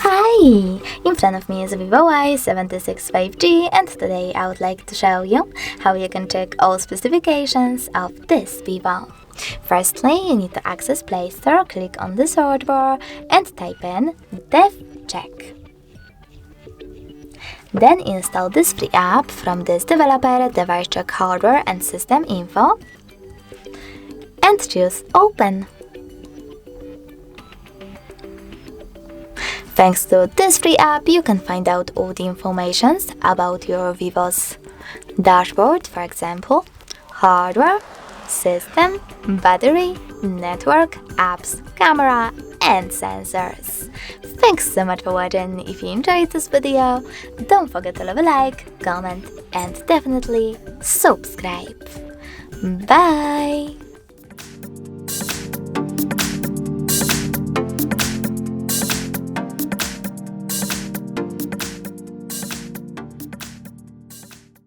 Hi! In front of me is a VIVO Y76 5G, and today I would like to show you how you can check all specifications of this Vivo. Firstly, you need to access Play Store, click on the search bar and type in DevCheck. Then install this free app from this developer, DevCheck Hardware and System Info, and choose Open. Thanks to this free app, you can find out all the information about your Vivo's dashboard, for example, hardware, system, battery, network, apps, camera, and sensors. Thanks so much for watching. If you enjoyed this video, don't forget to leave a like, comment, and definitely subscribe. Bye!